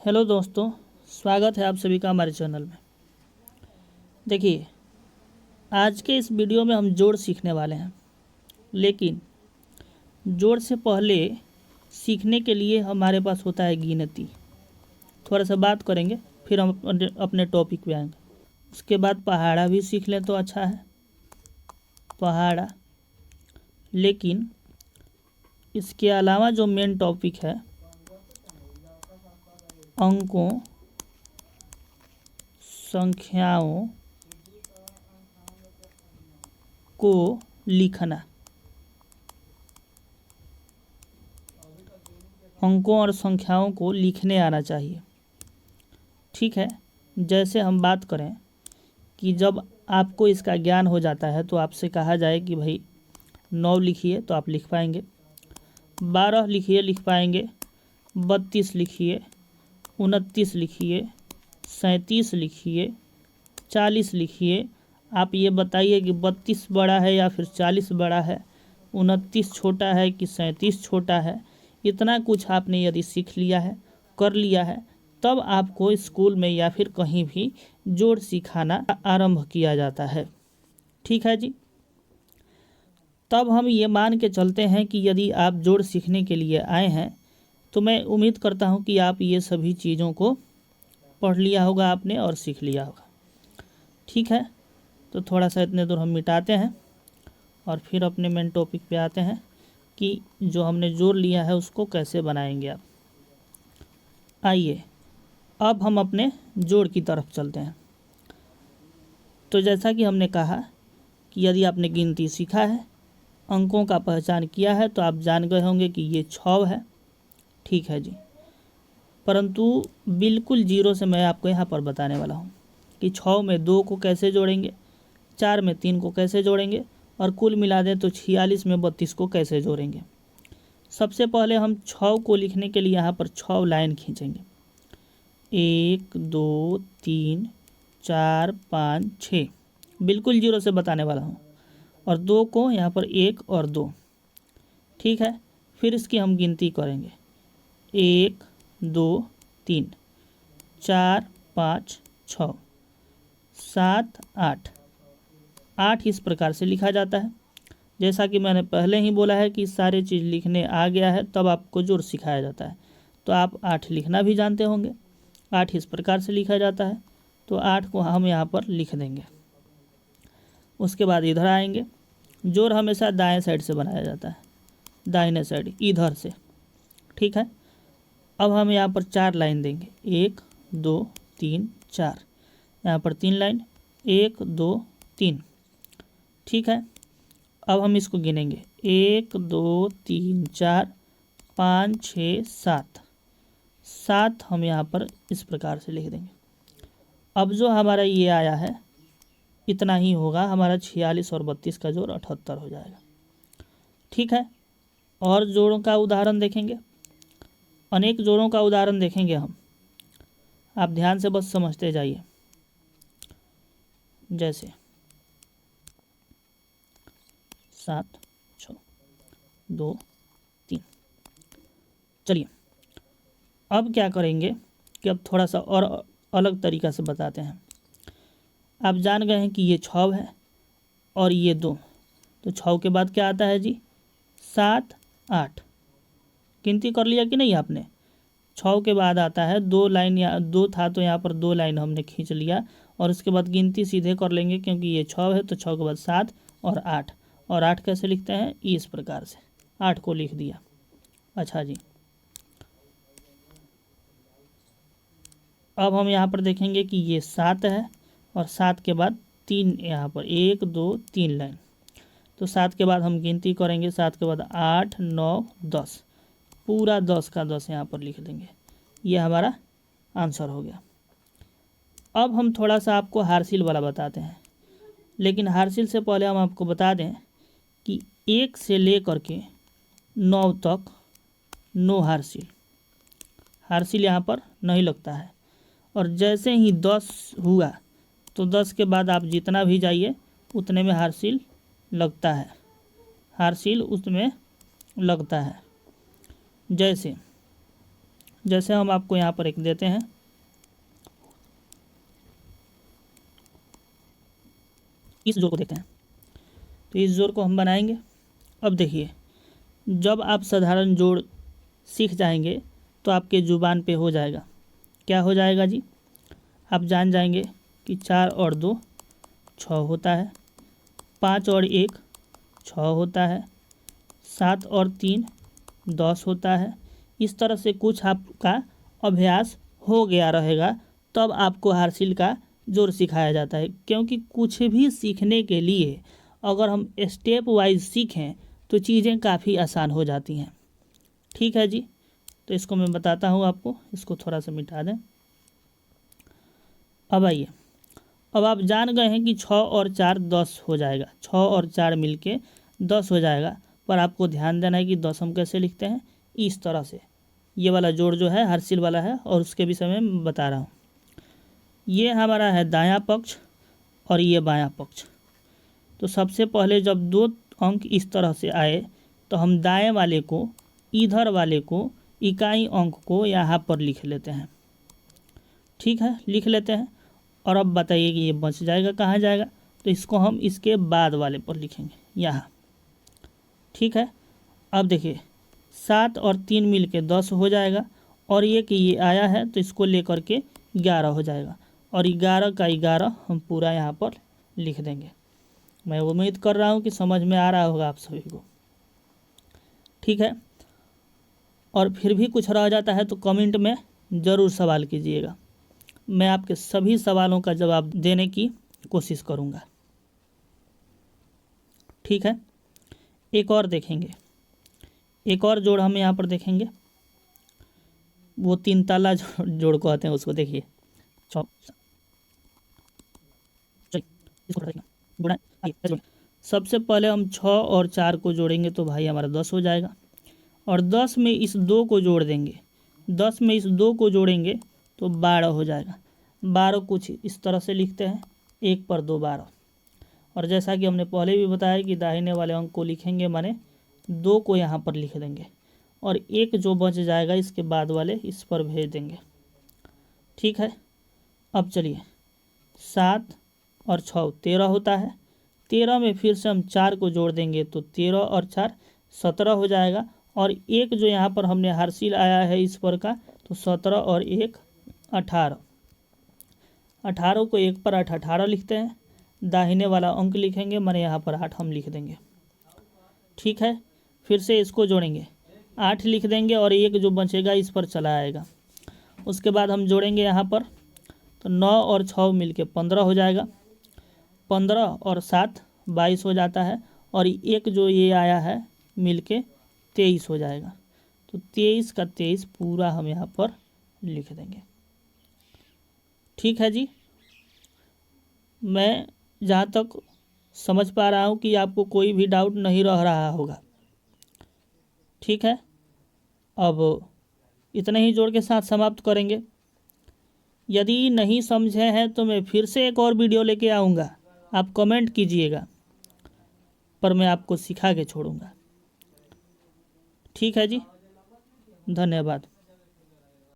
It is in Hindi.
हेलो दोस्तों, स्वागत है आप सभी का हमारे चैनल में। देखिए, आज के इस वीडियो में हम जोड़ सीखने वाले हैं, लेकिन जोड़ से पहले सीखने के लिए हमारे पास होता है गिनती। थोड़ा सा बात करेंगे, फिर हम अपने टॉपिक पे आएंगे। उसके बाद पहाड़ा भी सीख लें तो अच्छा है, पहाड़ा। लेकिन इसके अलावा जो मेन टॉपिक है, अंकों, संख्याओं को लिखना। अंकों और संख्याओं को लिखने आना चाहिए। ठीक है, जैसे हम बात करें कि जब आपको इसका ज्ञान हो जाता है तो आपसे कहा जाए कि भाई 9 लिखिए तो आप लिख पाएंगे, 12 लिखिए लिख पाएंगे, 32 लिखिए, 29 लिखिए, 37 लिखिए, 40 लिखिए। आप ये बताइए कि 32 बड़ा है या फिर 40 बड़ा है, 29 छोटा है कि 37 छोटा है। इतना कुछ आपने यदि सीख लिया है, कर लिया है, तब आपको स्कूल में या फिर कहीं भी जोड़ सिखाना आरंभ किया जाता है। ठीक है जी। तब हम ये मान के चलते हैं कि यदि आप जोड़ सीखने के लिए आए हैं तो मैं उम्मीद करता हूँ कि आप ये सभी चीज़ों को पढ़ लिया होगा आपने और सीख लिया होगा। ठीक है, तो थोड़ा सा इतने दूर हम मिटाते हैं और फिर अपने मेन टॉपिक पे आते हैं कि जो हमने जोड़ लिया है उसको कैसे बनाएंगे आप। आइए अब हम अपने जोड़ की तरफ चलते हैं। तो जैसा कि हमने कहा कि यदि आपने गिनती सीखा है, अंकों का पहचान किया है, तो आप जान गए होंगे कि ये 6 है। ठीक है जी। परंतु बिल्कुल जीरो से मैं आपको यहाँ पर बताने वाला हूँ कि 6 में 2 को कैसे जोड़ेंगे, 4 में 3 को कैसे जोड़ेंगे, और कुल मिला दें तो 46 में 32 को कैसे जोड़ेंगे। सबसे पहले हम 6 को लिखने के लिए यहाँ पर 6 लाइन खींचेंगे। 1 2 3 4 5 6, बिल्कुल जीरो से बताने वाला हूँ। और 2 को यहाँ पर 1 और 2। ठीक है, फिर इसकी हम गिनती करेंगे। 1 2 3 4 5 6 7 8। 8 इस प्रकार से लिखा जाता है। जैसा कि मैंने पहले ही बोला है कि सारे चीज़ लिखने आ गया है तब आपको जोड़ सिखाया जाता है। तो आप 8 लिखना भी जानते होंगे। 8 इस प्रकार से लिखा जाता है, तो 8 को हम यहाँ पर लिख देंगे। उसके बाद इधर आएंगे। जोड़ हमेशा दाएं साइड से बनाया जाता है, दाहिने साइड इधर से। ठीक है, अब हम यहाँ पर 4 लाइन देंगे। 1 2 3 4, यहाँ पर 3 लाइन, 1 2 3। ठीक है, अब हम इसको गिनेंगे। 1 2 3 4 5 6 7। 7 हम यहाँ पर इस प्रकार से लिख देंगे। अब जो हमारा ये आया है इतना ही होगा, हमारा 46 और 32 का जोड़ 78 हो जाएगा। ठीक है, और जोड़ों का उदाहरण देखेंगे, अनेक जोड़ों का उदाहरण देखेंगे हम। आप ध्यान से बस समझते जाइए। जैसे 7 6 2 3। चलिए अब क्या करेंगे कि अब थोड़ा सा और अलग तरीक़ा से बताते हैं। आप जान गए हैं कि ये 6 है और ये 2, तो 6 के बाद क्या आता है जी? 7 8। गिनती कर लिया कि नहीं आपने? 6 के बाद आता है 2 लाइन, या 2 था तो यहाँ पर 2 लाइन हमने खींच लिया, और उसके बाद गिनती सीधे कर लेंगे क्योंकि ये 6 है, तो 6 के बाद 7 और 8। और 8 कैसे लिखते हैं? इस प्रकार से 8 को लिख दिया। अच्छा जी, अब हम यहाँ पर देखेंगे कि ये 7 है और 7 के बाद 3, यहाँ पर 1 2 3 लाइन। तो 7 के बाद हम गिनती करेंगे। 7 के बाद 8 9 10, पूरा 10 का 10 यहाँ पर लिख देंगे। ये हमारा आंसर हो गया। अब हम थोड़ा सा आपको हारसिल वाला बताते हैं, लेकिन हारसिल से पहले हम आपको बता दें कि 1 से लेकर के 9 तक नो हारसिल, हारसिल यहाँ पर नहीं लगता है। और जैसे ही 10 हुआ तो 10 के बाद आप जितना भी जाइए उतने में हारसिल लगता है, हारसिल उसमें लगता है। जैसे जैसे हम आपको यहाँ पर एक देते हैं, इस जोड़ को देखते हैं। तो इस जोड़ को हम बनाएंगे। अब देखिए, जब आप साधारण जोड़ सीख जाएंगे तो आपके ज़ुबान पे हो जाएगा। क्या हो जाएगा जी? आप जान जाएंगे कि 4 और 2 6 होता है, 5 और 1 6 होता है, 7 और 3 10 होता है। इस तरह से कुछ आपका अभ्यास हो गया रहेगा, तब आपको हार्सिल का जोड़ सिखाया जाता है। क्योंकि कुछ भी सीखने के लिए अगर हम स्टेप वाइज सीखें तो चीज़ें काफ़ी आसान हो जाती हैं। ठीक है जी, तो इसको मैं बताता हूँ आपको। इसको थोड़ा सा मिटा दें। अब आइए, अब आप जान गए हैं कि 6 और 4 10 हो जाएगा, 6 और 4 मिलके 10 हो जाएगा। पर आपको ध्यान देना है कि 10 हम कैसे लिखते हैं, इस तरह से। ये वाला जोड़ जो है हार्सिल वाला है, और उसके विषय में मैं बता रहा हूँ। ये हमारा है दायां पक्ष और ये बायां पक्ष। तो सबसे पहले जब 2 अंक इस तरह से आए तो हम दाएं वाले को, इधर वाले को, इकाई अंक को यहाँ पर लिख लेते हैं। ठीक है, लिख लेते हैं। और अब बताइए कि ये बच जाएगा कहाँ जाएगा? तो इसको हम इसके बाद वाले पर लिखेंगे, यहाँ। ठीक है, अब देखिए 7 और 3 मिल के 10 हो जाएगा, और ये कि ये आया है तो इसको लेकर के 11 हो जाएगा, और 11 का 11 हम पूरा यहाँ पर लिख देंगे। मैं उम्मीद कर रहा हूँ कि समझ में आ रहा होगा आप सभी को। ठीक है, और फिर भी कुछ रह जाता है तो कमेंट में ज़रूर सवाल कीजिएगा। मैं आपके सभी सवालों का जवाब देने की कोशिश करूँगा। ठीक है, एक और देखेंगे, एक और जोड़ हम यहाँ पर देखेंगे। वो 3 ताला जोड़ कहते हैं उसको। देखिए सबसे पहले हम 6 और 4 को जोड़ेंगे तो भाई हमारा 10 हो जाएगा, और 10 में इस 2 को जोड़ देंगे, 10 में इस 2 को जोड़ेंगे तो 12 हो जाएगा। 12 कुछ इस तरह से लिखते हैं, 1 पर 2 12। और जैसा कि हमने पहले भी बताया कि दाहिने वाले अंक को लिखेंगे माने 2 को यहाँ पर लिख देंगे, और 1 जो बच जाएगा इसके बाद वाले इस पर भेज देंगे। ठीक है, अब चलिए 7 और 6 13 होता है। 13 में फिर से हम 4 को जोड़ देंगे तो 13 और 4 17 हो जाएगा, और 1 जो यहाँ पर हमने हार्सिल आया है इस पर का, तो 17 और 1 18। 18 को 1 पर 8 18 लिखते हैं। दाहिने वाला अंक लिखेंगे माने यहाँ पर 8 हम लिख देंगे। ठीक है, फिर से इसको जोड़ेंगे, 8 लिख देंगे, और 1 जो बचेगा इस पर चला आएगा। उसके बाद हम जोड़ेंगे यहाँ पर, तो 9 और 6 मिलके 15 हो जाएगा। 15 और 7 22 हो जाता है, और 1 जो ये आया है मिलके 23 हो जाएगा। तो 23 का 23 पूरा हम यहाँ पर लिख देंगे। ठीक है जी, मैं जहाँ तक समझ पा रहा हूँ कि आपको कोई भी डाउट नहीं रह रहा होगा। ठीक है, अब इतने ही जोड़ के साथ समाप्त करेंगे। यदि नहीं समझे हैं तो मैं फिर से एक और वीडियो लेके आऊँगा, आप कमेंट कीजिएगा, पर मैं आपको सिखा के छोड़ूंगा। ठीक है जी, धन्यवाद।